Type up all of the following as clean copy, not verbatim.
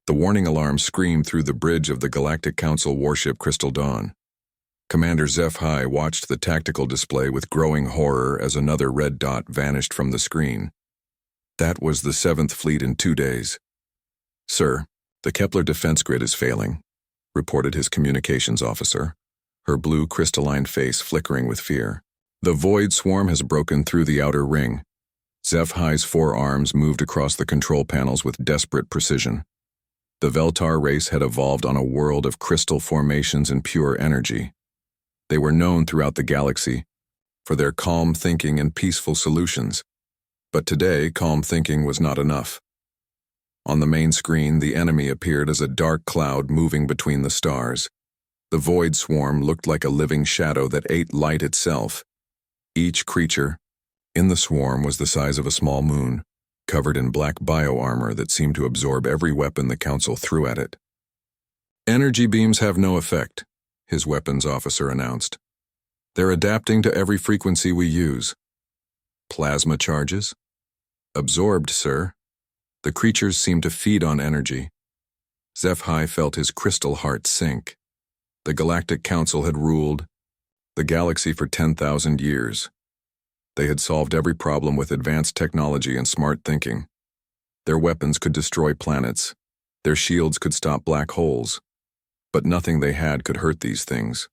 The warning alarm screamed through the bridge of the Galactic Council warship Crystal Dawn. Commander HFY watched the tactical display with growing horror as another red dot vanished from the screen. That was the 7th Fleet in 2 days. "Sir, the Kepler defense grid is failing," reported his communications officer, her blue crystalline face flickering with fear. "The void swarm has broken through the outer ring." HFY's 4 arms moved across the control panels with desperate precision. The Veltar race had evolved on a world of crystal formations and pure energy. They were known throughout the galaxy for their calm thinking and peaceful solutions. But today, calm thinking was not enough. On the main screen, the enemy appeared as a dark cloud moving between the stars. The void swarm looked like a living shadow that ate light itself. Each creature in the swarm was the size of a small moon, covered in black bio-armor that seemed to absorb every weapon the Council threw at it. "Energy beams have no effect," his weapons officer announced. "They're adapting to every frequency we use." "Plasma charges?" "Absorbed, sir. The creatures seem to feed on energy." HFY felt his crystal heart sink. The Galactic Council had ruled the galaxy for 10,000 years. They had solved every problem with advanced technology and smart thinking. Their weapons could destroy planets. Their shields could stop black holes. But nothing they had could hurt these things.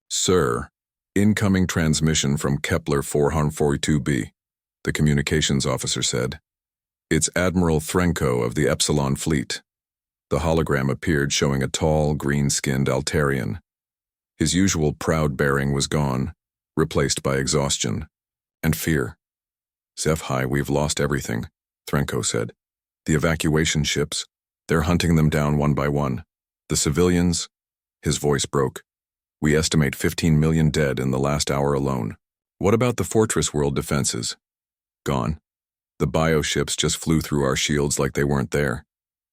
"Sir, incoming transmission from Kepler 442b, the communications officer said. "It's Admiral Threnko of the Epsilon Fleet." The hologram appeared showing a tall, green-skinned Altarian. His usual proud bearing was gone, replaced by exhaustion and fear. "HFY, we've lost everything," Threnko said. "The evacuation ships, they're hunting them down one by one. The civilians," his voice broke. "We estimate 15 million dead in the last hour alone." "What about the fortress world defenses?" "Gone. The bioships just flew through our shields like they weren't there.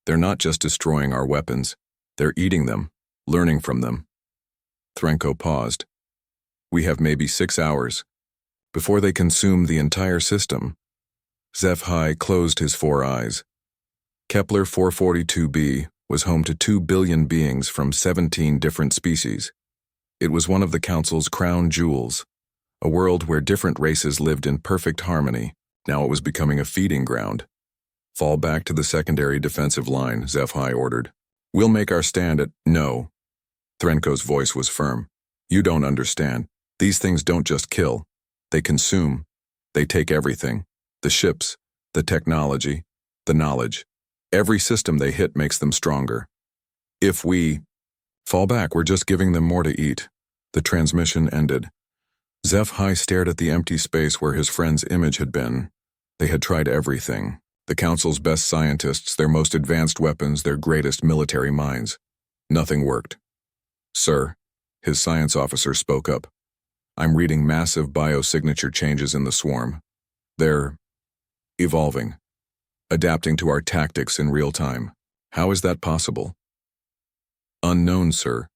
They're not just destroying our weapons, they're eating them, learning from them." Threnko paused. "We have maybe 6 hours before they consume the entire system." HFY closed his 4 eyes. Kepler 442b was home to 2 billion beings from 17 different species. It was one of the Council's crown jewels, a world where different races lived in perfect harmony. Now it was becoming a feeding ground. "Fall back to the secondary defensive line," HFY ordered. "We'll make our stand at—" "No." Threnko's voice was firm. "You don't understand. These things don't just kill. They consume. They take everything. The ships, the technology, the knowledge. Every system they hit makes them stronger. If we fall back, we're just giving them more to eat." The transmission ended. HFY stared at the empty space where his friend's image had been. They had tried everything. The Council's best scientists, their most advanced weapons, their greatest military minds. Nothing worked. "Sir," his science officer spoke up. "I'm reading massive biosignature changes in the swarm. They're evolving, adapting to our tactics in real time. How is that possible?" "Unknown, sir.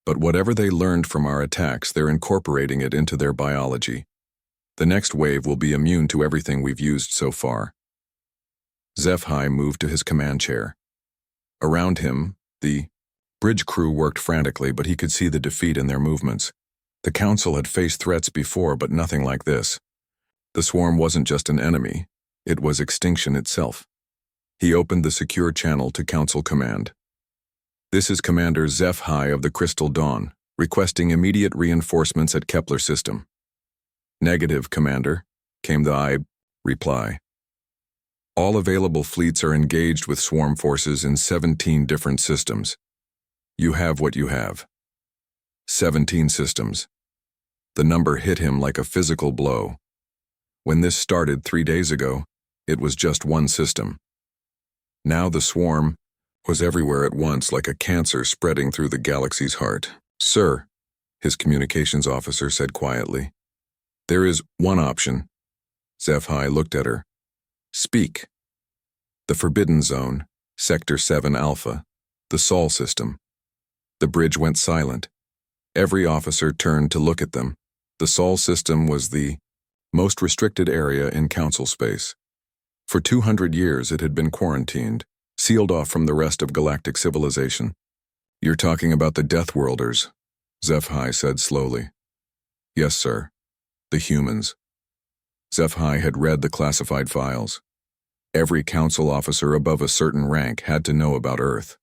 But whatever they learned from our attacks, they're incorporating it into their biology. The next wave will be immune to everything we've used so far." HFY moved to his command chair. Around him, the bridge crew worked frantically, but he could see the defeat in their movements. The Council had faced threats before, but nothing like this. The swarm wasn't just an enemy, it was extinction itself. He opened the secure channel to Council Command. "This is Commander HFY of the Crystal Dawn, requesting immediate reinforcements at Kepler system." "Negative, Commander," came the reply. "All available fleets are engaged with swarm forces in 17 different systems. You have what you have." 17 systems. The number hit him like a physical blow. When this started 3 days ago, it was just one system. Now the swarm was everywhere at once, like a cancer spreading through the galaxy's heart. "Sir," his communications officer said quietly, "there is one option." HFY looked at her. "Speak." "The Forbidden Zone, Sector 7 Alpha, the Sol system." The bridge went silent. Every officer turned to look at them. The Sol system was the most restricted area in Council space. For 200 years it had been quarantined, sealed off from the rest of galactic civilization. You're talking about the Deathworlders, HFY said slowly. Yes, sir. The humans. HFY had read the classified files. Every council officer above a certain rank had to know about Earth.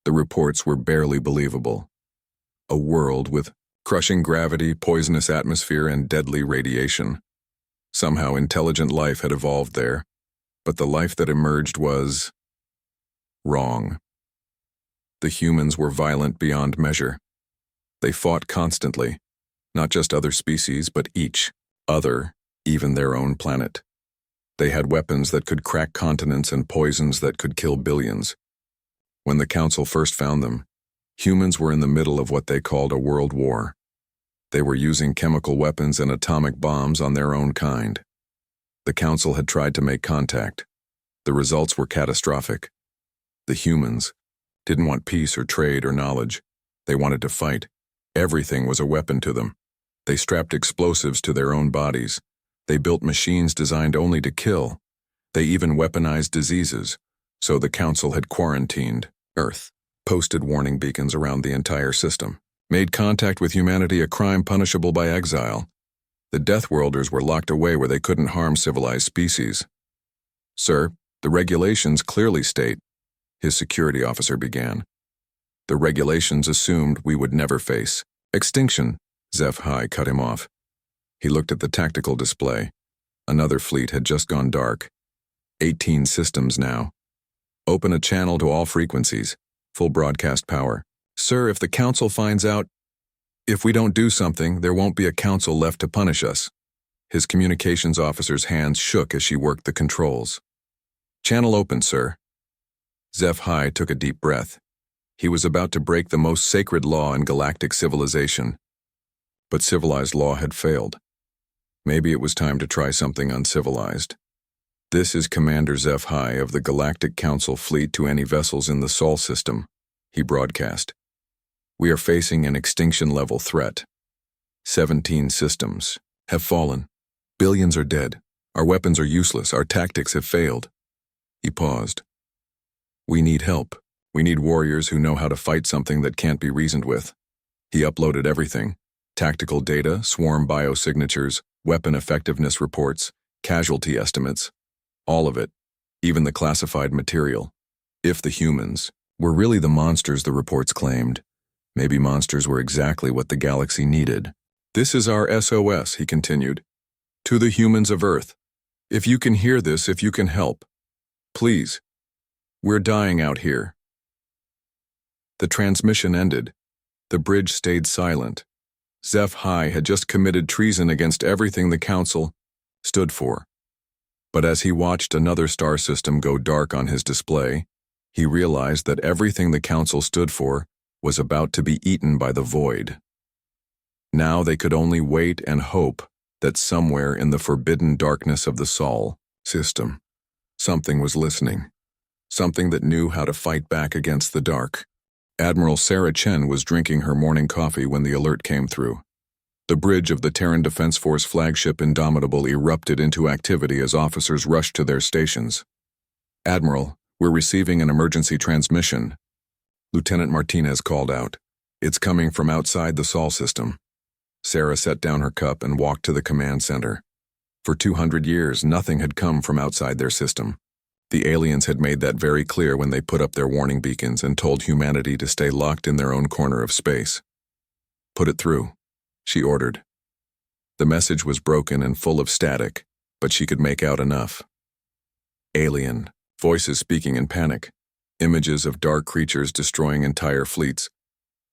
The reports were barely believable. A world with crushing gravity, poisonous atmosphere, and deadly radiation. Somehow intelligent life had evolved there, but the life that emerged was wrong. The humans were violent beyond measure. They fought constantly, not just other species, but each other, even their own planet. They had weapons that could crack continents and poisons that could kill billions. When the Council first found them, humans were in the middle of what they called a world war. They were using chemical weapons and atomic bombs on their own kind. The Council had tried to make contact. The results were catastrophic. The humans didn't want peace or trade or knowledge. They wanted to fight. Everything was a weapon to them. They strapped explosives to their own bodies. They built machines designed only to kill. They even weaponized diseases. So the Council had quarantined Earth, posted warning beacons around the entire system, made contact with humanity a crime punishable by exile. The Deathworlders were locked away where they couldn't harm civilized species. Sir, the regulations clearly state, his security officer began. The regulations assumed we would never face extinction. HFY cut him off. He looked at the tactical display. Another fleet had just gone dark. 18 systems now. Open a channel to all frequencies. Full broadcast power. Sir, if the Council finds out, if we don't do something, there won't be a Council left to punish us. His communications officer's hands shook as she worked the controls. Channel open, sir. HFY took a deep breath. He was about to break the most sacred law in galactic civilization. But civilized law had failed. Maybe it was time to try something uncivilized. This is Commander HFY of the Galactic Council Fleet to any vessels in the Sol system, he broadcast. We are facing an extinction-level threat. 17 systems have fallen. Billions are dead. Our weapons are useless. Our tactics have failed. He paused. We need help. We need warriors who know how to fight something that can't be reasoned with. He uploaded everything. Tactical data, swarm biosignatures, weapon effectiveness reports, casualty estimates. All of it. Even the classified material. If the humans were really the monsters the reports claimed, maybe monsters were exactly what the galaxy needed. This is our SOS, he continued. To the humans of Earth. If you can hear this, if you can help. Please. We're dying out here. The transmission ended. The bridge stayed silent. HFY had just committed treason against everything the Council stood for. But as he watched another star system go dark on his display, he realized that everything the Council stood for was about to be eaten by the void. Now they could only wait and hope that somewhere in the forbidden darkness of the Sol system, something was listening. Something that knew how to fight back against the dark. Admiral Sarah Chen was drinking her morning coffee when the alert came through. The bridge of the Terran Defense Force flagship Indomitable erupted into activity as officers rushed to their stations. Admiral, we're receiving an emergency transmission. Lieutenant Martinez called out. It's coming from outside the Sol system. Sarah set down her cup and walked to the command center. For 200 years, nothing had come from outside their system. The aliens had made that very clear when they put up their warning beacons and told humanity to stay locked in their own corner of space. Put it through, she ordered. The message was broken and full of static, but she could make out enough. Alien, voices speaking in panic, images of dark creatures destroying entire fleets,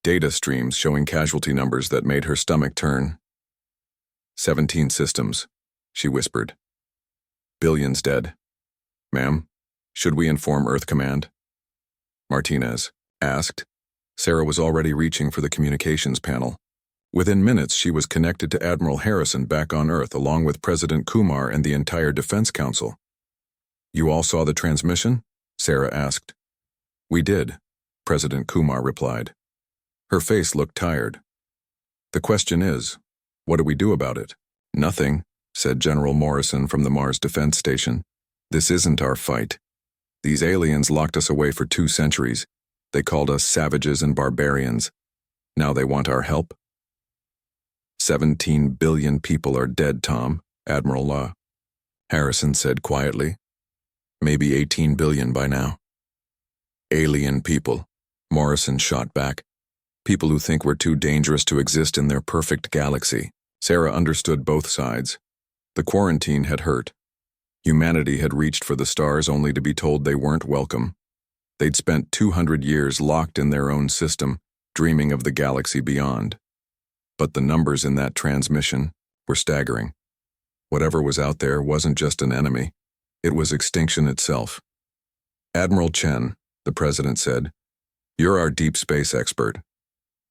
data streams showing casualty numbers that made her stomach turn. 17 systems, she whispered. Billions dead. Ma'am, should we inform Earth Command? Martinez asked. Sarah was already reaching for the communications panel. Within minutes, she was connected to Admiral Harrison back on Earth along with President Kumar and the entire Defense Council. You all saw the transmission? Sarah asked. We did, President Kumar replied. Her face looked tired. The question is, what do we do about it? Nothing, said General Morrison from the Mars Defense Station. This isn't our fight. These aliens locked us away for 2 centuries. They called us savages and barbarians. Now they want our help? 17 billion people are dead, Tom, Admiral Harrison said quietly. Maybe 18 billion by now. Alien people, Morrison shot back. People who think we're too dangerous to exist in their perfect galaxy. Sarah understood both sides. The quarantine had hurt. Humanity had reached for the stars only to be told they weren't welcome. They'd spent 200 years locked in their own system, dreaming of the galaxy beyond. But the numbers in that transmission were staggering. Whatever was out there wasn't just an enemy. It was extinction itself. Admiral Chen, the president said, "You're our deep space expert.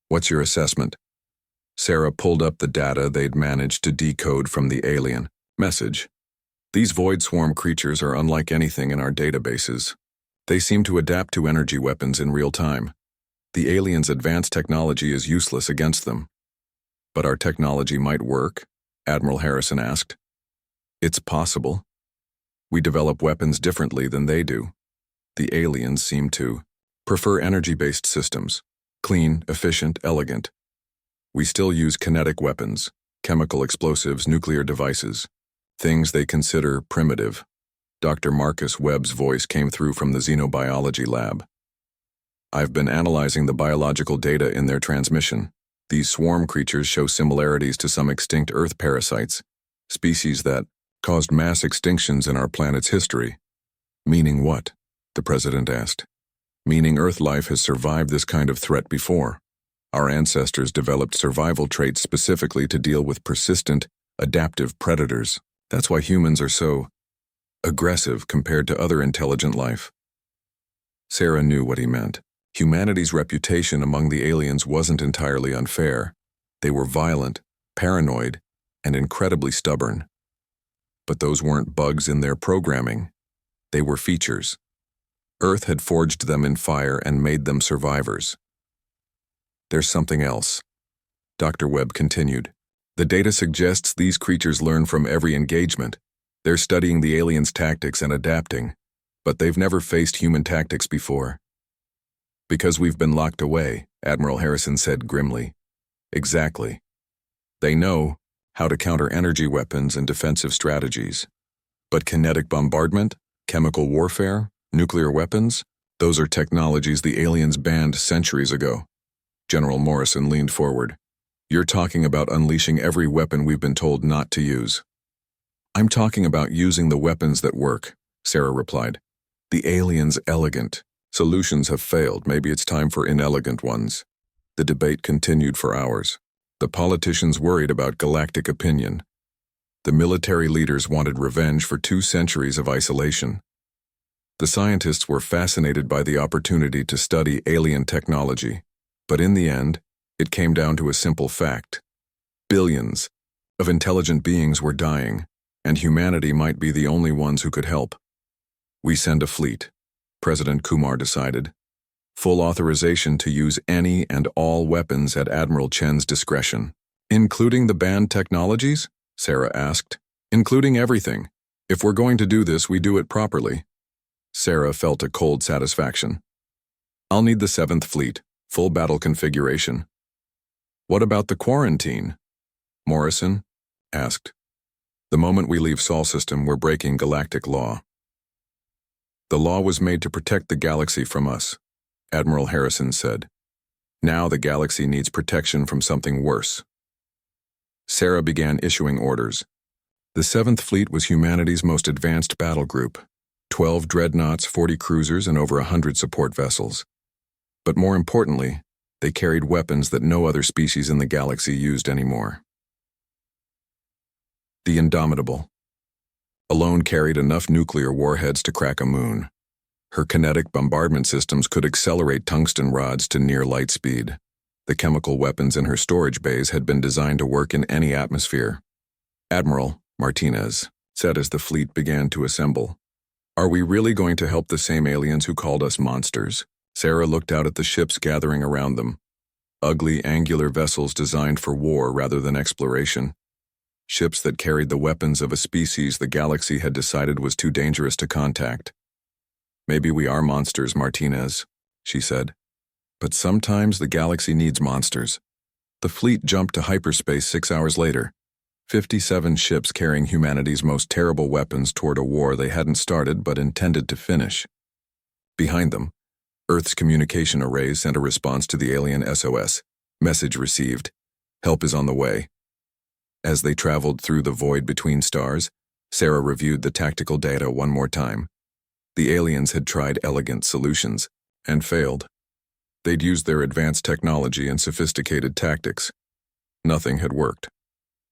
What's your assessment?" Sarah pulled up the data they'd managed to decode from the alien message. These void swarm creatures are unlike anything in our databases. They seem to adapt to energy weapons in real time. The aliens' advanced technology is useless against them. But our technology might work, Admiral Harrison asked. It's possible. We develop weapons differently than they do. The aliens seem to prefer energy-based systems, clean, efficient, elegant. We still use kinetic weapons, chemical explosives, nuclear devices, things they consider primitive. Dr. Marcus Webb's voice came through from the xenobiology lab. I've been analyzing the biological data in their transmission. These swarm creatures show similarities to some extinct Earth parasites, species that caused mass extinctions in our planet's history. Meaning what? The president asked. Meaning Earth life has survived this kind of threat before. Our ancestors developed survival traits specifically to deal with persistent, adaptive predators. That's why humans are so aggressive compared to other intelligent life. Sarah knew what he meant. Humanity's reputation among the aliens wasn't entirely unfair. They were violent, paranoid, and incredibly stubborn. But those weren't bugs in their programming. They were features. Earth had forged them in fire and made them survivors. There's something else, Dr. Webb continued. The data suggests these creatures learn from every engagement. They're studying the aliens' tactics and adapting, but they've never faced human tactics before. Because we've been locked away, Admiral Harrison said grimly. Exactly. They know how to counter energy weapons and defensive strategies. But kinetic bombardment, chemical warfare, nuclear weapons, those are technologies the aliens banned centuries ago. General Morrison leaned forward. You're talking about unleashing every weapon we've been told not to use. I'm talking about using the weapons that work, Sarah replied. The aliens' elegant solutions have failed. Maybe it's time for inelegant ones. The debate continued for hours. The politicians worried about galactic opinion. The military leaders wanted revenge for 2 centuries of isolation. The scientists were fascinated by the opportunity to study alien technology. But in the end, it came down to a simple fact. Billions of intelligent beings were dying, and humanity might be the only ones who could help. We send a fleet, President Kumar decided. Full authorization to use any and all weapons at Admiral Chen's discretion. Including the banned technologies? Sarah asked. Including everything. If we're going to do this, we do it properly. Sarah felt a cold satisfaction. I'll need the 7th Fleet, full battle configuration. What about the quarantine? Morrison asked. The moment we leave Sol system, we're breaking galactic law. The law was made to protect the galaxy from us, Admiral Harrison said. Now the galaxy needs protection from something worse. Sarah began issuing orders. The 7th Fleet was humanity's most advanced battle group. 12 dreadnoughts, 40 cruisers, and over 100 support vessels. But more importantly, they carried weapons that no other species in the galaxy used anymore. The Indomitable alone carried enough nuclear warheads to crack a moon. Her kinetic bombardment systems could accelerate tungsten rods to near light speed. The chemical weapons in her storage bays had been designed to work in any atmosphere. Admiral Martinez said as the fleet began to assemble, "Are we really going to help the same aliens who called us monsters?" Sarah looked out at the ships gathering around them. Ugly, angular vessels designed for war rather than exploration. Ships that carried the weapons of a species the galaxy had decided was too dangerous to contact. Maybe we are monsters, Martinez, she said. But sometimes the galaxy needs monsters. The fleet jumped to hyperspace 6 hours later. 57 ships carrying humanity's most terrible weapons toward a war they hadn't started but intended to finish. Behind them, Earth's communication arrays sent a response to the alien SOS. Message received. Help is on the way. As they traveled through the void between stars, Sarah reviewed the tactical data one more time. The aliens had tried elegant solutions and failed. They'd used their advanced technology and sophisticated tactics. Nothing had worked.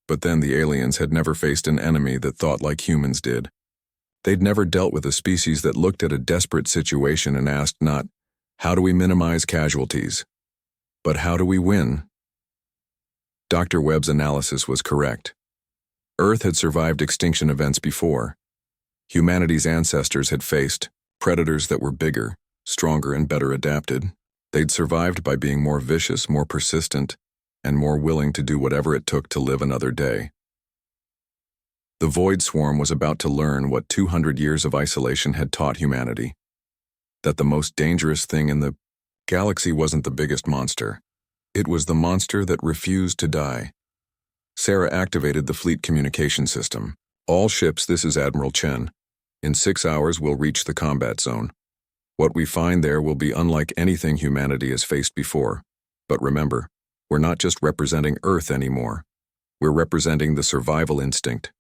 But then the aliens had never faced an enemy that thought like humans did. They'd never dealt with a species that looked at a desperate situation and asked not, how do we minimize casualties, but how do we win? Dr. Webb's analysis was correct. Earth had survived extinction events before. Humanity's ancestors had faced predators that were bigger, stronger, and better adapted. They'd survived by being more vicious, more persistent, and more willing to do whatever it took to live another day. The Void Swarm was about to learn what 200 years of isolation had taught humanity. That the most dangerous thing in the galaxy wasn't the biggest monster. It was the monster that refused to die. Sarah activated the fleet communication system. All ships, this is Admiral Chen. In 6 hours, we'll reach the combat zone. What we find there will be unlike anything humanity has faced before. But remember, we're not just representing Earth anymore. We're representing the survival instinct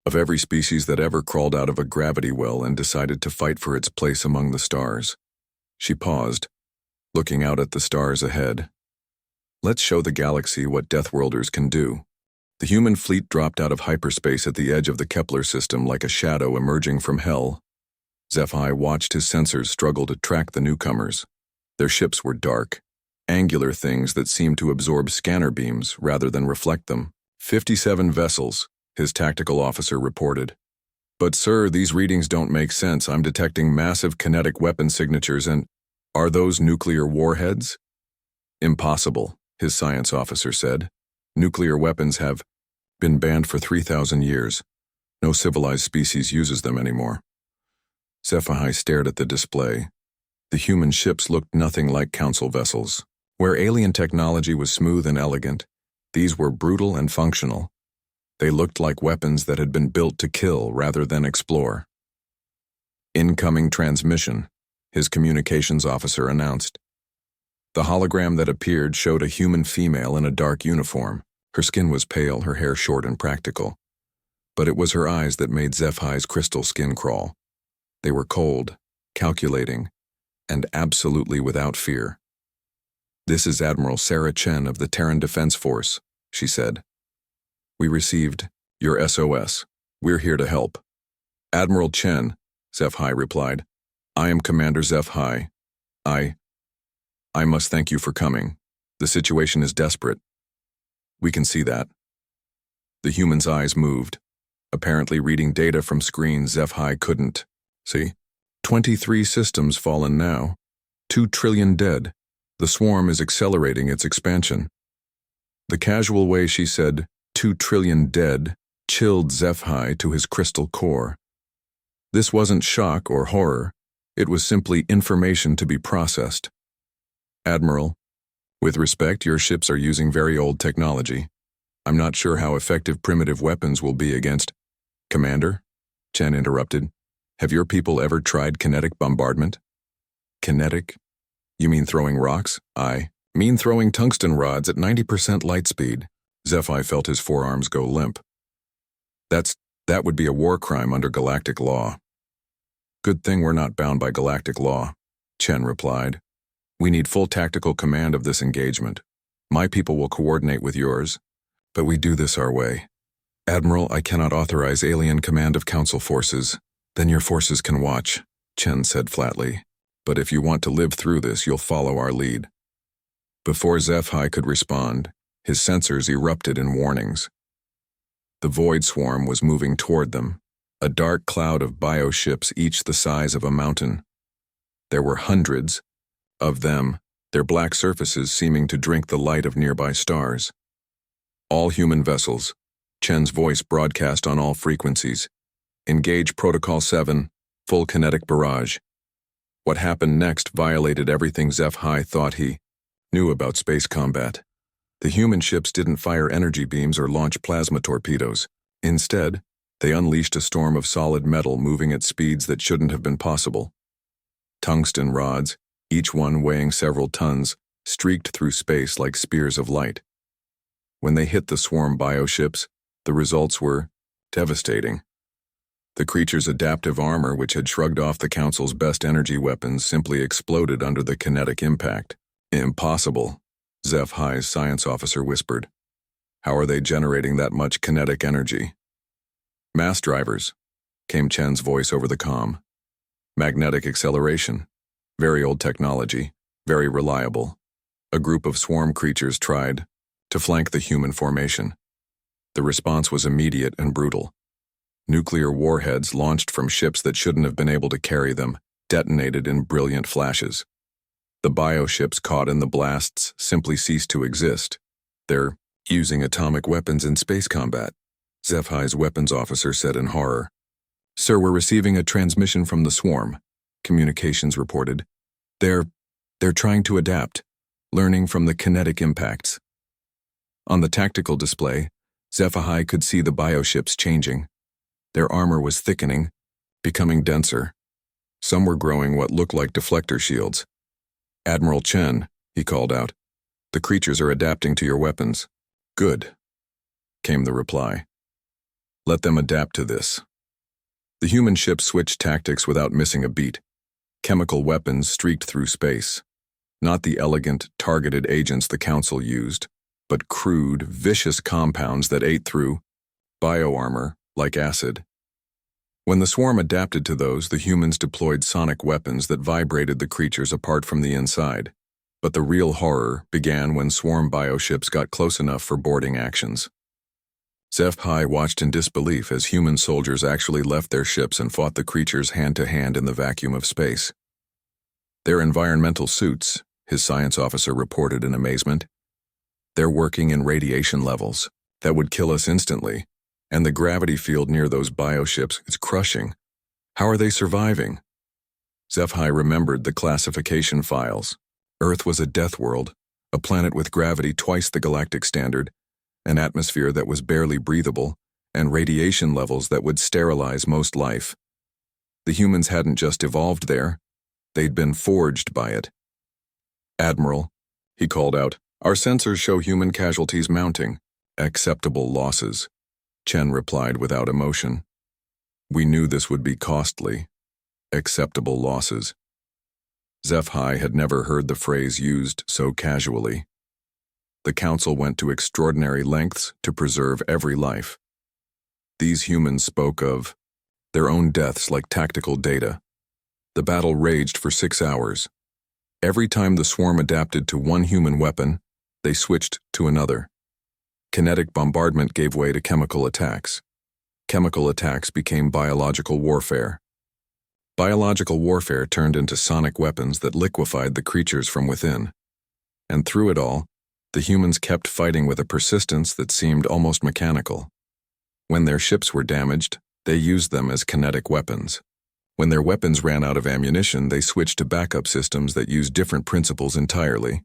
of every species that ever crawled out of a gravity well and decided to fight for its place among the stars. She paused, looking out at the stars ahead. Let's show the galaxy what Deathworlders can do. The human fleet dropped out of hyperspace at the edge of the Kepler system like a shadow emerging from hell. SciFi watched his sensors struggle to track the newcomers. Their ships were dark, angular things that seemed to absorb scanner beams rather than reflect them. 57 vessels, his tactical officer reported. But sir, these readings don't make sense. I'm detecting massive kinetic weapon signatures and… Are those nuclear warheads? Impossible, his science officer said. Nuclear weapons have been banned for 3,000 years. No civilized species uses them anymore. SciFi stared at the display. The human ships looked nothing like council vessels. Where alien technology was smooth and elegant, these were brutal and functional. They looked like weapons that had been built to kill rather than explore. Incoming transmission, his communications officer announced. The hologram that appeared showed a human female in a dark uniform. Her skin was pale, her hair short and practical. But it was her eyes that made SciFi's crystal skin crawl. They were cold, calculating, and absolutely without fear. This is Admiral Sarah Chen of the Terran Defense Force, she said. We received your SOS. We're here to help. Admiral Chen, SciFi replied. I am Commander SciFi. I must thank you for coming. The situation is desperate. We can see that. The human's eyes moved, apparently reading data from screens SciFi couldn't see. 23 systems fallen now. 2 trillion dead. The swarm is accelerating its expansion. The casual way she said, 2 trillion dead, chilled SciFi to his crystal core. This wasn't shock or horror. It was simply information to be processed. Admiral, with respect, your ships are using very old technology. I'm not sure how effective primitive weapons will be against… Commander? Chen interrupted. Have your people ever tried kinetic bombardment? Kinetic? You mean throwing rocks? I mean throwing tungsten rods at 90% light speed. SciFi felt his forearms go limp. That would be a war crime under galactic law. Good thing we're not bound by galactic law, Chen replied. We need full tactical command of this engagement. My people will coordinate with yours, but we do this our way. Admiral, I cannot authorize alien command of council forces. Then your forces can watch, Chen said flatly. But if you want to live through this, you'll follow our lead. Before SciFi could respond, his sensors erupted in warnings. The Void Swarm was moving toward them, a dark cloud of bioships each the size of a mountain. There were hundreds of them, their black surfaces seeming to drink the light of nearby stars. All human vessels, Chen's voice broadcast on all frequencies. Engage Protocol 7, full kinetic barrage. What happened next violated everything Zeph-Hi thought he knew about space combat. The human ships didn't fire energy beams or launch plasma torpedoes. Instead, they unleashed a storm of solid metal moving at speeds that shouldn't have been possible. Tungsten rods, each one weighing several tons, streaked through space like spears of light. When they hit the swarm bioships, the results were devastating. The creature's adaptive armor, which had shrugged off the Council's best energy weapons, simply exploded under the kinetic impact. Impossible, Zeph-Hi's science officer whispered. How are they generating that much kinetic energy? Mass drivers, came Chen's voice over the comm. Magnetic acceleration. Very old technology, very reliable. A group of swarm creatures tried to flank the human formation. The response was immediate and brutal. Nuclear warheads launched from ships that shouldn't have been able to carry them detonated in brilliant flashes. The bioships caught in the blasts simply ceased to exist. They're using atomic weapons in space combat, Zeph-Hi's weapons officer said in horror. Sir, we're receiving a transmission from the swarm, communications reported. They're trying to adapt, learning from the kinetic impacts. On the tactical display, Zeph-Hi could see the bioships changing. Their armor was thickening, becoming denser. Some were growing what looked like deflector shields. Admiral Chen, he called out. The creatures are adapting to your weapons. Good, came the reply. Let them adapt to this. The human ship switched tactics without missing a beat. Chemical weapons streaked through space. Not the elegant, targeted agents the Council used, but crude, vicious compounds that ate through bioarmor like acid. When the swarm adapted to those, the humans deployed sonic weapons that vibrated the creatures apart from the inside. But the real horror began when swarm bioships got close enough for boarding actions. Zeph-Hi watched in disbelief as human soldiers actually left their ships and fought the creatures hand-to-hand in the vacuum of space. Their environmental suits, his science officer reported in amazement. They're working in radiation levels that would kill us instantly, and the gravity field near those bioships is crushing. How are they surviving? Zeph-Hi remembered the classification files. Earth was a death world, a planet with gravity twice the galactic standard, an atmosphere that was barely breathable, and radiation levels that would sterilize most life. The humans hadn't just evolved there, they'd been forged by it. Admiral, he called out, our sensors show human casualties mounting. Acceptable losses, Chen replied without emotion. We knew this would be costly. Acceptable losses. Zeph-Hi had never heard the phrase used so casually. The Council went to extraordinary lengths to preserve every life. These humans spoke of their own deaths like tactical data. The battle raged for 6 hours. Every time the swarm adapted to one human weapon, they switched to another. Kinetic bombardment gave way to chemical attacks. Chemical attacks became biological warfare. Biological warfare turned into sonic weapons that liquefied the creatures from within. And through it all, the humans kept fighting with a persistence that seemed almost mechanical. When their ships were damaged, they used them as kinetic weapons. When their weapons ran out of ammunition, they switched to backup systems that used different principles entirely.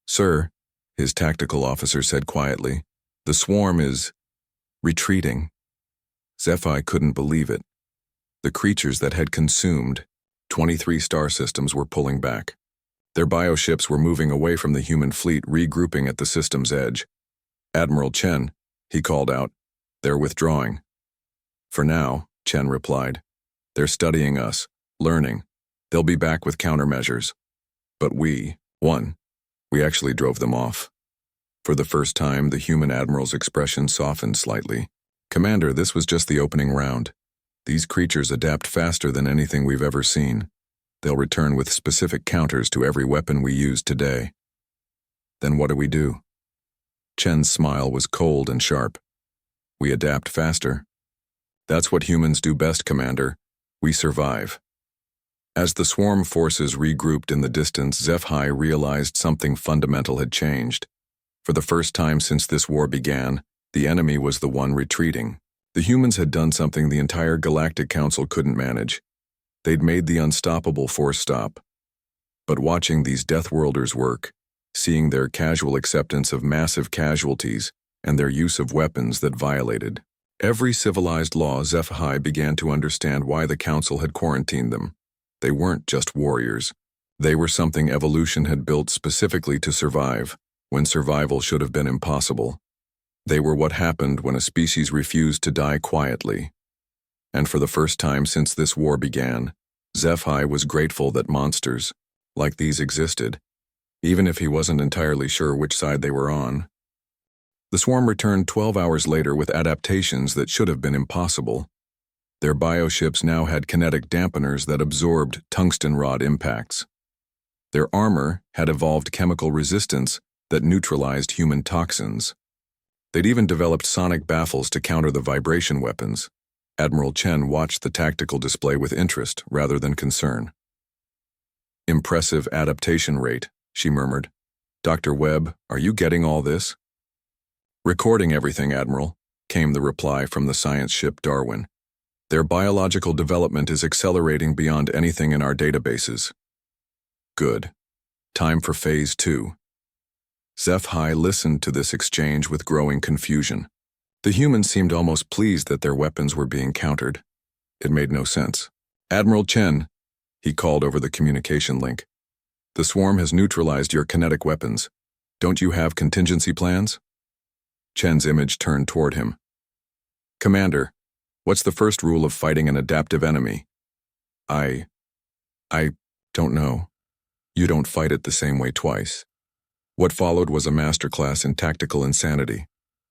Sir, his tactical officer said quietly, the swarm is retreating. Zeph-Hi couldn't believe it. The creatures that had consumed 23 star systems were pulling back. Their bioships were moving away from the human fleet, regrouping at the system's edge. Admiral Chen, he called out, they're withdrawing. For now, Chen replied. They're studying us, learning. They'll be back with countermeasures. But we actually drove them off. For the first time, the human admiral's expression softened slightly. Commander, this was just the opening round. These creatures adapt faster than anything we've ever seen. They'll return with specific counters to every weapon we use today. Then what do we do? Chen's smile was cold and sharp. We adapt faster. That's what humans do best, Commander. We survive. As the swarm forces regrouped in the distance, Zeph-Hi realized something fundamental had changed. For the first time since this war began, the enemy was the one retreating. The humans had done something the entire Galactic Council couldn't manage. They'd made the unstoppable force stop. But watching these Deathworlders work, seeing their casual acceptance of massive casualties and their use of weapons that violated every civilized law, HFY began to understand why the Council had quarantined them. They weren't just warriors. They were something evolution had built specifically to survive, when survival should have been impossible. They were what happened when a species refused to die quietly. And for the first time since this war began, HFY was grateful that monsters like these existed, even if he wasn't entirely sure which side they were on. The swarm returned 12 hours later with adaptations that should have been impossible. Their bioships now had kinetic dampeners that absorbed tungsten rod impacts. Their armor had evolved chemical resistance that neutralized human toxins. They'd even developed sonic baffles to counter the vibration weapons. Admiral Chen watched the tactical display with interest rather than concern. "Impressive adaptation rate," she murmured. "Dr. Webb, are you getting all this?" "Recording everything, Admiral," came the reply from the science ship Darwin. "Their biological development is accelerating beyond anything in our databases." "Good. Time for Phase 2. HFY listened to this exchange with growing confusion. The humans seemed almost pleased that their weapons were being countered. It made no sense. "Admiral Chen," he called over the communication link. "The swarm has neutralized your kinetic weapons. Don't you have contingency plans?" Chen's image turned toward him. "Commander, what's the first rule of fighting an adaptive enemy?" I don't know. You don't fight it the same way twice." What followed was a masterclass in tactical insanity.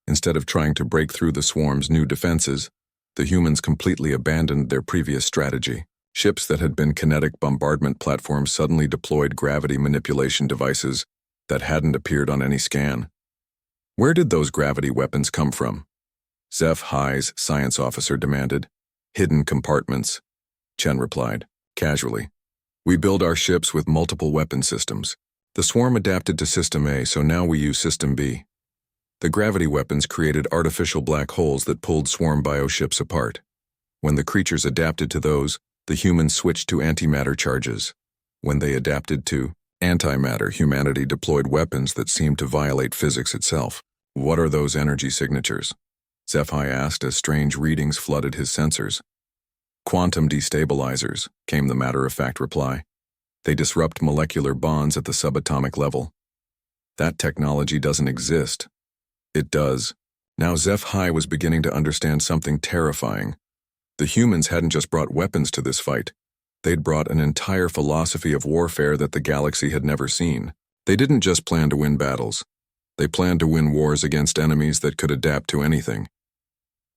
Instead of trying to break through the swarm's new defenses, the humans completely abandoned their previous strategy. Ships that had been kinetic bombardment platforms suddenly deployed gravity manipulation devices that hadn't appeared on any scan. "Where did those gravity weapons come from?" HFY's science officer demanded. "Hidden compartments," Chen replied, casually. "We build our ships with multiple weapon systems. The swarm adapted to System A, so now we use System B. The gravity weapons created artificial black holes that pulled swarm bioships apart. When the creatures adapted to those, the humans switched to antimatter charges. When they adapted to antimatter, humanity deployed weapons that seemed to violate physics itself." "What are those energy signatures?" HFY asked as strange readings flooded his sensors. "Quantum destabilizers," came the matter-of-fact reply. "They disrupt molecular bonds at the subatomic level." "That technology doesn't exist." "It does." Now HFY was beginning to understand something terrifying. The humans hadn't just brought weapons to this fight. They'd brought an entire philosophy of warfare that the galaxy had never seen. They didn't just plan to win battles. They planned to win wars against enemies that could adapt to anything.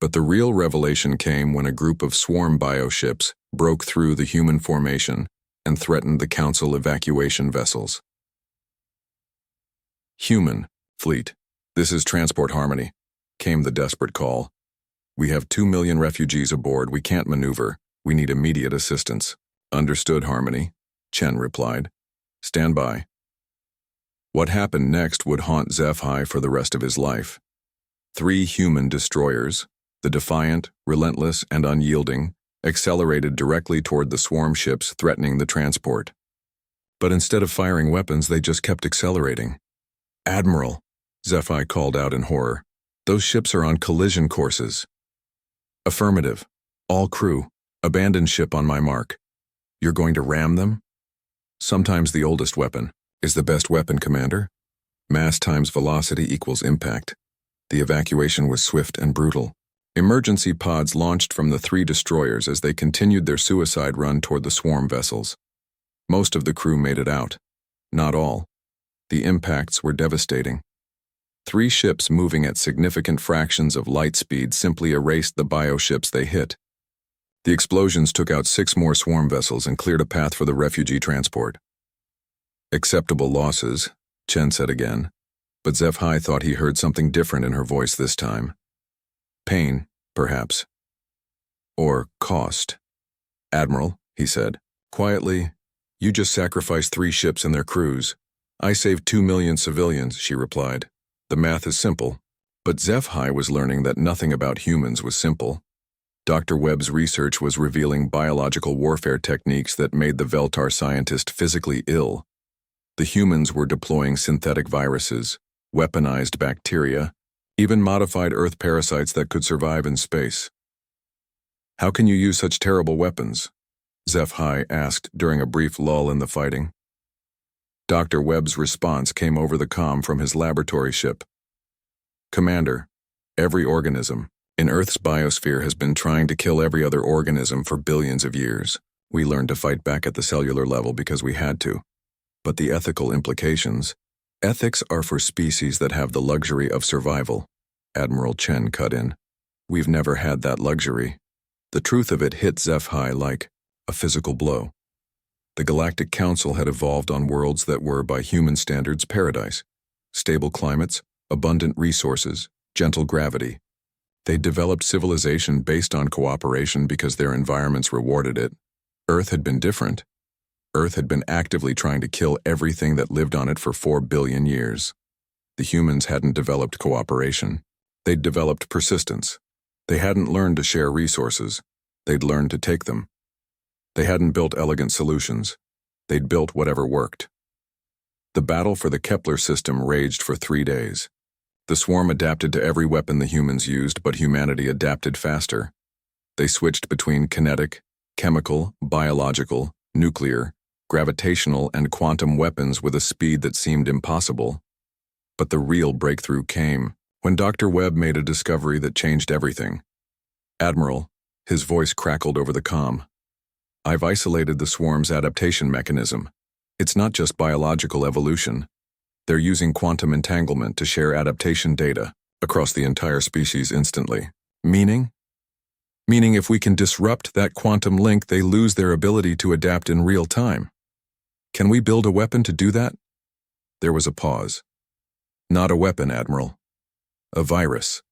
But the real revelation came when a group of swarm bioships broke through the human formation and threatened the Council evacuation vessels. "Human fleet, this is Transport Harmony," came the desperate call. "We have 2 million refugees aboard. We can't maneuver. We need immediate assistance." "Understood, Harmony," Chen replied. "Stand by." What happened next would haunt HFY for the rest of his life. 3 human destroyers, the Defiant, Relentless, and Unyielding, accelerated directly toward the swarm ships threatening the transport. But instead of firing weapons, they just kept accelerating. "Admiral," HFY called out in horror, "those ships are on collision courses." "Affirmative. All crew, abandon ship on my mark." "You're going to ram them?" "Sometimes the oldest weapon is the best weapon, Commander. Mass times velocity equals impact." The evacuation was swift and brutal. Emergency pods launched from the 3 destroyers as they continued their suicide run toward the swarm vessels. Most of the crew made it out. Not all. The impacts were devastating. 3 ships moving at significant fractions of light speed simply erased the bioships they hit. The explosions took out 6 more swarm vessels and cleared a path for the refugee transport. "Acceptable losses," Chen said again, but HFY thought he heard something different in her voice this time. "Pain, perhaps. Or cost." "Admiral," he said, quietly, "you just sacrificed 3 ships and their crews." "I saved 2 million civilians," she replied. "The math is simple." But HFY was learning that nothing about humans was simple. Dr. Webb's research was revealing biological warfare techniques that made the Veltar scientist physically ill. The humans were deploying synthetic viruses, weaponized bacteria, even modified Earth parasites that could survive in space. "How can you use such terrible weapons?" SciFi asked during a brief lull in the fighting. Dr. Webb's response came over the comm from his laboratory ship. "Commander, every organism in Earth's biosphere has been trying to kill every other organism for billions of years. We learned to fight back at the cellular level because we had to. But the ethical implications, ethics are for species that have the luxury of survival." Admiral Chen cut in. "We've never had that luxury." The truth of it hit SciFi like a physical blow. The Galactic Council had evolved on worlds that were, by human standards, paradise. Stable climates, abundant resources, gentle gravity. They'd developed civilization based on cooperation because their environments rewarded it. Earth had been different. Earth had been actively trying to kill everything that lived on it for 4 billion years. The humans hadn't developed cooperation. They'd developed persistence. They hadn't learned to share resources. They'd learned to take them. They hadn't built elegant solutions. They'd built whatever worked. The battle for the Kepler system raged for 3 days. The swarm adapted to every weapon the humans used, but humanity adapted faster. They switched between kinetic, chemical, biological, nuclear, gravitational, and quantum weapons with a speed that seemed impossible. But the real breakthrough came when Dr. Webb made a discovery that changed everything. "Admiral," his voice crackled over the comm, "I've isolated the swarm's adaptation mechanism. It's not just biological evolution. They're using quantum entanglement to share adaptation data across the entire species instantly." Meaning? Meaning if we can disrupt that quantum link, they lose their ability to adapt in real time. "Can we build a weapon to do that?" There was a pause. "Not a weapon, Admiral. A virus."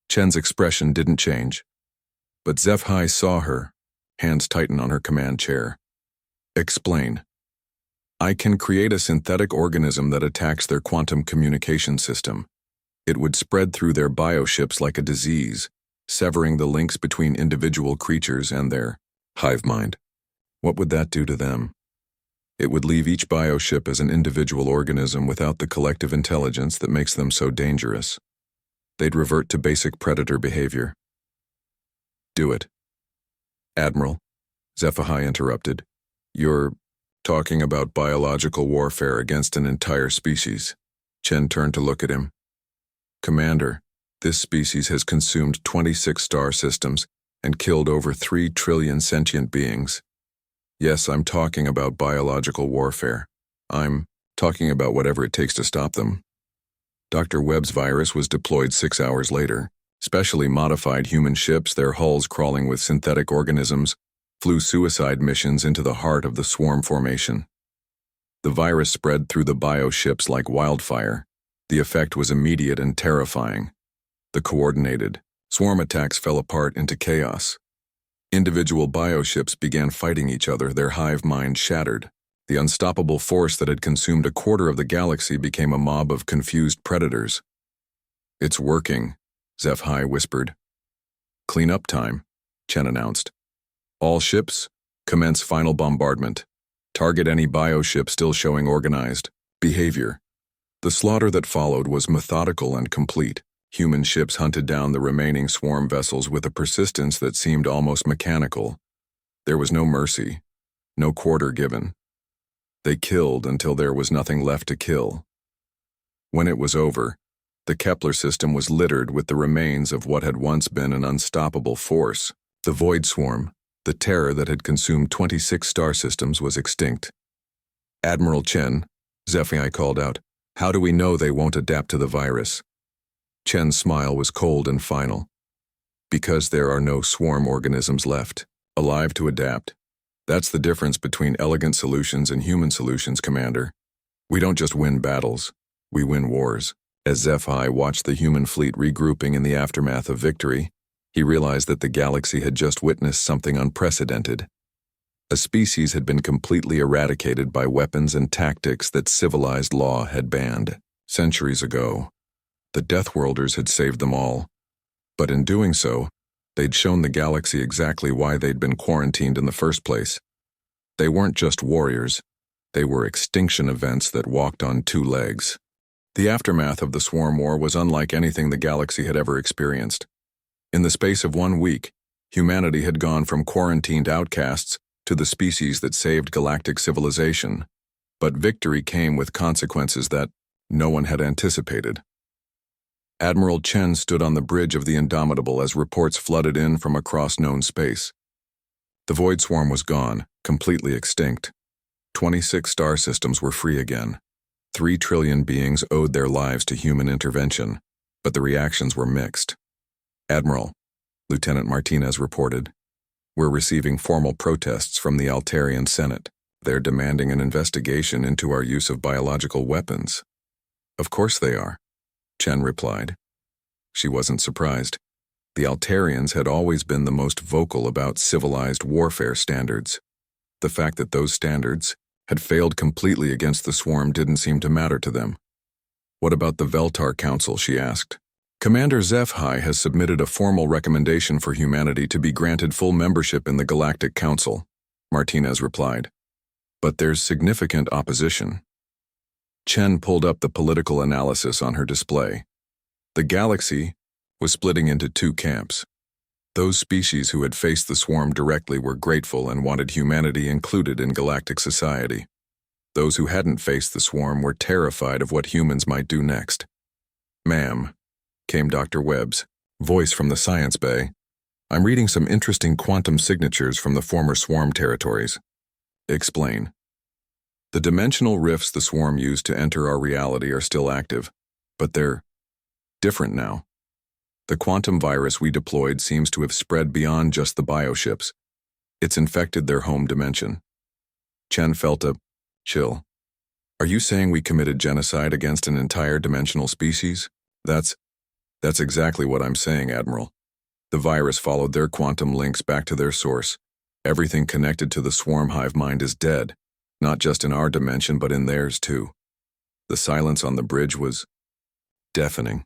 Chen's expression didn't change, but SciFi saw her, hands tighten on her command chair. "Explain." "I can create a synthetic organism that attacks their quantum communication system. It would spread through their bioships like a disease, severing the links between individual creatures and their hive mind. What would that do to them? It would leave each bioship as an individual organism without the collective intelligence that makes them so dangerous. They'd revert to basic predator behavior." "Do it." "Admiral," SciFi interrupted, "you're talking about biological warfare against an entire species." Chen turned to look at him. "Commander, this species has consumed 26 star systems and killed over 3 trillion sentient beings. Yes, I'm talking about biological warfare. I'm talking about whatever it takes to stop them." Dr. Webb's virus was deployed 6 hours later. Specially modified human ships, their hulls crawling with synthetic organisms, flew suicide missions into the heart of the swarm formation. The virus spread through the bioships like wildfire. The effect was immediate and terrifying. The coordinated swarm attacks fell apart into chaos. Individual bioships began fighting each other, their hive mind shattered. The unstoppable force that had consumed a quarter of the galaxy became a mob of confused predators. "It's working," SciFi whispered. "Clean up time," Chen announced. "All ships, commence final bombardment. Target any bioship still showing organized behavior." The slaughter that followed was methodical and complete. Human ships hunted down the remaining swarm vessels with a persistence that seemed almost mechanical. There was no mercy, no quarter given. They killed until there was nothing left to kill. When it was over, the Kepler system was littered with the remains of what had once been an unstoppable force. The Void Swarm, the terror that had consumed 26 star systems, was extinct. "Admiral Chen," SciFi called out, "how do we know they won't adapt to the virus?" Chen's smile was cold and final. "Because there are no swarm organisms left, alive to adapt. That's the difference between elegant solutions and human solutions, Commander. We don't just win battles, we win wars." As SciFi watched the human fleet regrouping in the aftermath of victory, he realized that the galaxy had just witnessed something unprecedented. A species had been completely eradicated by weapons and tactics that civilized law had banned. Centuries ago, the Deathworlders had saved them all. But in doing so, They'd shown the galaxy exactly why they'd been quarantined in the first place. They weren't just warriors. They were extinction events that walked on two legs. The aftermath of the Swarm War was unlike anything the galaxy had ever experienced. In the space of 1 week, humanity had gone from quarantined outcasts to the species that saved galactic civilization. But victory came with consequences that no one had anticipated. Admiral Chen stood on the bridge of the Indomitable as reports flooded in from across known space. The Void Swarm was gone, completely extinct. 26 star systems were free again. 3 trillion beings owed their lives to human intervention, but the reactions were mixed. Admiral, Lieutenant Martinez reported, we're receiving formal protests from the Altarian Senate. They're demanding an investigation into our use of biological weapons. Of course they are, Chen replied. She wasn't surprised. The Altarians had always been the most vocal about civilized warfare standards. The fact that those standards had failed completely against the swarm didn't seem to matter to them. What about the Veltar Council, she asked. Commander HFY has submitted a formal recommendation for humanity to be granted full membership in the Galactic Council, Martinez replied. But there's significant opposition. Chen pulled up the political analysis on her display. The galaxy was splitting into 2 camps. Those species who had faced the swarm directly were grateful and wanted humanity included in galactic society. Those who hadn't faced the swarm were terrified of what humans might do next. Ma'am, came Dr. Webb's voice from the science bay. I'm reading some interesting quantum signatures from the former swarm territories. Explain. The dimensional rifts the swarm used to enter our reality are still active, but they're different now. The quantum virus we deployed seems to have spread beyond just the bioships. It's infected their home dimension. Chen felt a chill. Are you saying we committed genocide against an entire dimensional species? That's exactly what I'm saying, Admiral. The virus followed their quantum links back to their source. Everything connected to the swarm hive mind is dead, not just in our dimension but in theirs too. The silence on the bridge was deafening.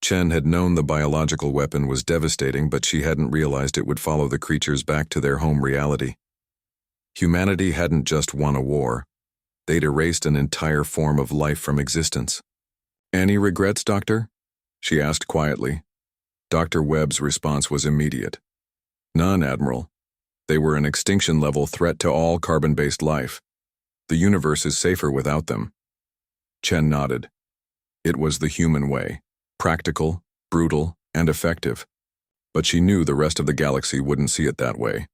Chen had known the biological weapon was devastating, but she hadn't realized it would follow the creatures back to their home reality. Humanity hadn't just won a war. They'd erased an entire form of life from existence. Any regrets, Doctor? She asked quietly. Dr. Webb's response was immediate. None, Admiral. They were an extinction-level threat to all carbon-based life. The universe is safer without them. Chen nodded. It was the human way. Practical, brutal, and effective. But she knew the rest of the galaxy wouldn't see it that way.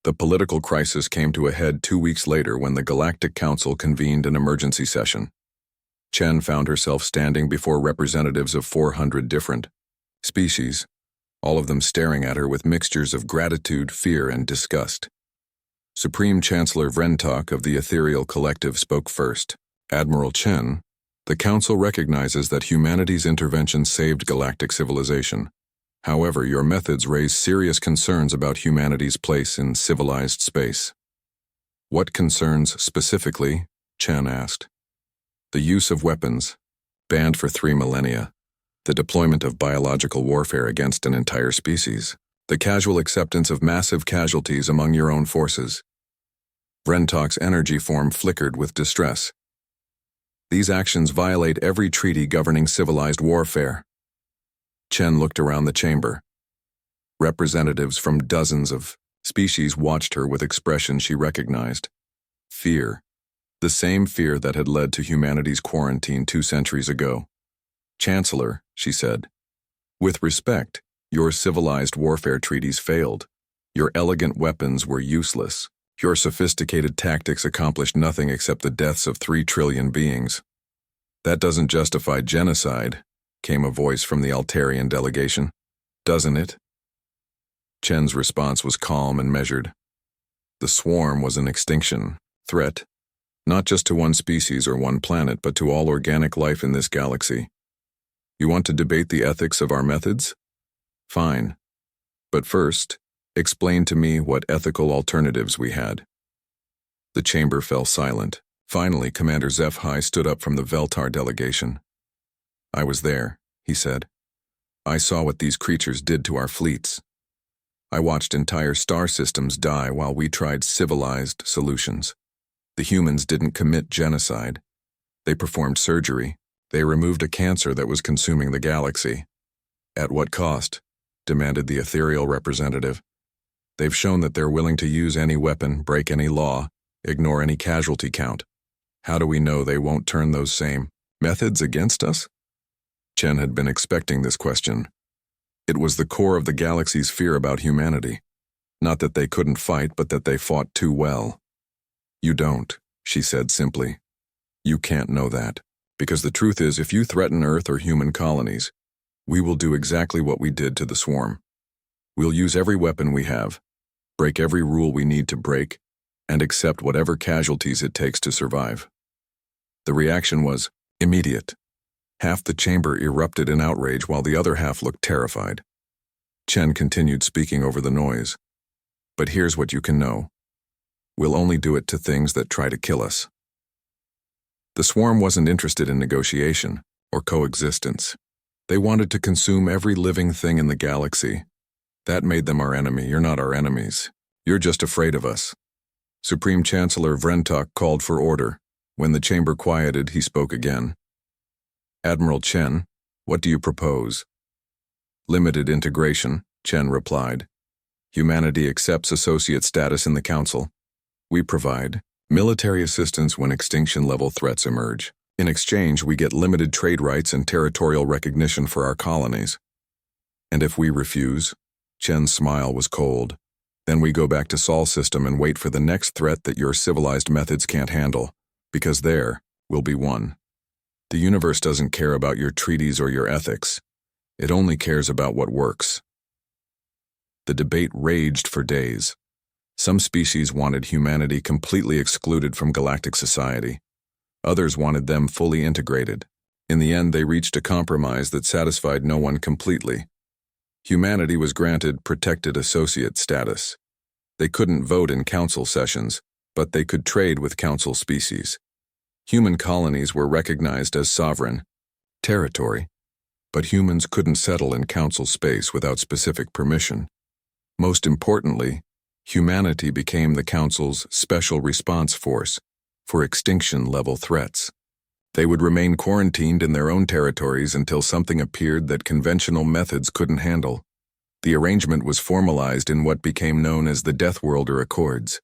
The political crisis came to a head 2 weeks later when the Galactic Council convened an emergency session. Chen found herself standing before representatives of 400 different species, all of them staring at her with mixtures of gratitude, fear, and disgust. Supreme Chancellor Vrentok of the Ethereal Collective spoke first. Admiral Chen, the Council recognizes that humanity's intervention saved galactic civilization. However, your methods raise serious concerns about humanity's place in civilized space. What concerns specifically? Chen asked. The use of weapons, banned for 3 millennia. The deployment of biological warfare against an entire species. The casual acceptance of massive casualties among your own forces. Vrentok's energy form flickered with distress. These actions violate every treaty governing civilized warfare. Chen looked around the chamber. Representatives from dozens of species watched her with expressions she recognized. Fear. The same fear that had led to humanity's quarantine 2 centuries ago. Chancellor, she said, with respect, your civilized warfare treaties failed. Your elegant weapons were useless. Your sophisticated tactics accomplished nothing except the deaths of 3 trillion beings. That doesn't justify genocide, came a voice from the Altarian delegation. Doesn't it? Chen's response was calm and measured. The swarm was an extinction threat, not just to one species or one planet, but to all organic life in this galaxy. You want to debate the ethics of our methods? Fine. But first, explain to me what ethical alternatives we had. The chamber fell silent. Finally, Commander HFY stood up from the Veltar delegation. I was there, he said. I saw what these creatures did to our fleets. I watched entire star systems die while we tried civilized solutions. The humans didn't commit genocide. They performed surgery. They removed a cancer that was consuming the galaxy. At what cost? Demanded the ethereal representative. They've shown that they're willing to use any weapon, break any law, ignore any casualty count. How do we know they won't turn those same methods against us? Chen had been expecting this question. It was the core of the galaxy's fear about humanity. Not that they couldn't fight, but that they fought too well. You don't, she said simply. You can't know that. Because the truth is, if you threaten Earth or human colonies, we will do exactly what we did to the swarm. We'll use every weapon we have, break every rule we need to break, and accept whatever casualties it takes to survive. The reaction was immediate. Half the chamber erupted in outrage while the other half looked terrified. Chen continued speaking over the noise. But here's what you can know. We'll only do it to things that try to kill us. The swarm wasn't interested in negotiation or coexistence. They wanted to consume every living thing in the galaxy. That made them our enemy. You're not our enemies. You're just afraid of us. Supreme Chancellor Vrentok called for order. When the chamber quieted, he spoke again. Admiral Chen, what do you propose? Limited integration, Chen replied. Humanity accepts associate status in the Council. We provide military assistance when extinction-level threats emerge. In exchange, we get limited trade rights and territorial recognition for our colonies. And if we refuse? Chen's smile was cold. Then we go back to Sol system and wait for the next threat that your civilized methods can't handle, because there will be one. The universe doesn't care about your treaties or your ethics. It only cares about what works. The debate raged for days. Some species wanted humanity completely excluded from galactic society. Others wanted them fully integrated. In the end, they reached a compromise that satisfied no one completely. Humanity was granted protected associate status. They couldn't vote in council sessions, but they could trade with council species. Human colonies were recognized as sovereign territory, but humans couldn't settle in council space without specific permission. Most importantly, humanity became the Council's special response force for extinction-level threats. They would remain quarantined in their own territories until something appeared that conventional methods couldn't handle. The arrangement was formalized in what became known as the Deathworlder Accords.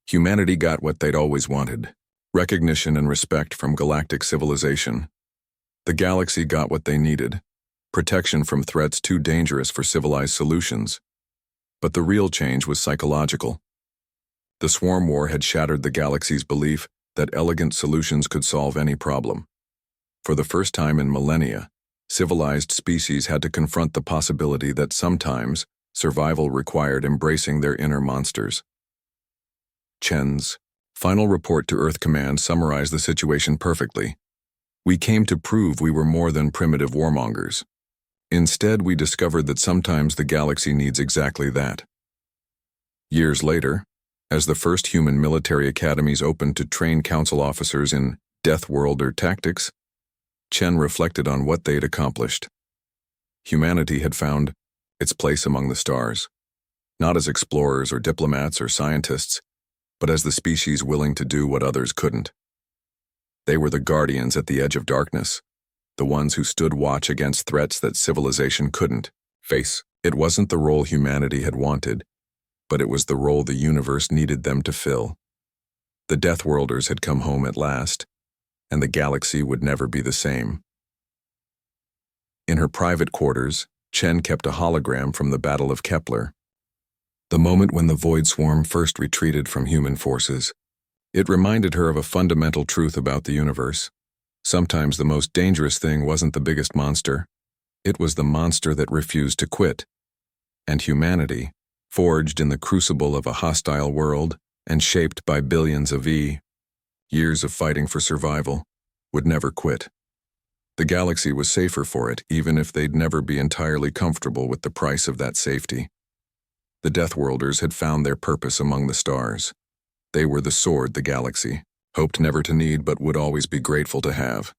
Humanity got what they'd always wanted: recognition and respect from galactic civilization. The galaxy got what they needed: protection from threats too dangerous for civilized solutions. But the real change was psychological. The swarm war had shattered the galaxy's belief that elegant solutions could solve any problem. For the first time in millennia, civilized species had to confront the possibility that sometimes survival required embracing their inner monsters. Chen's final report to Earth Command summarized the situation perfectly. We came to prove we were more than primitive warmongers. Instead, we discovered that sometimes the galaxy needs exactly that. Years later, as the first human military academies opened to train council officers in Deathworlder tactics, Chen reflected on what they'd accomplished. Humanity had found its place among the stars, not as explorers or diplomats or scientists, but as the species willing to do what others couldn't. They were the guardians at the edge of darkness, the ones who stood watch against threats that civilization couldn't face. It wasn't the role humanity had wanted, but it was the role the universe needed them to fill. The Deathworlders had come home at last, and the galaxy would never be the same. In her private quarters, Chen kept a hologram from the Battle of Kepler. The moment when the Void Swarm first retreated from human forces, it reminded her of a fundamental truth about the universe. Sometimes the most dangerous thing wasn't the biggest monster. It was the monster that refused to quit. And humanity, forged in the crucible of a hostile world and shaped by billions of years of fighting for survival, would never quit. The galaxy was safer for it, even if they'd never be entirely comfortable with the price of that safety. The Deathworlders had found their purpose among the stars. They were the sword the galaxy hoped never to need but would always be grateful to have.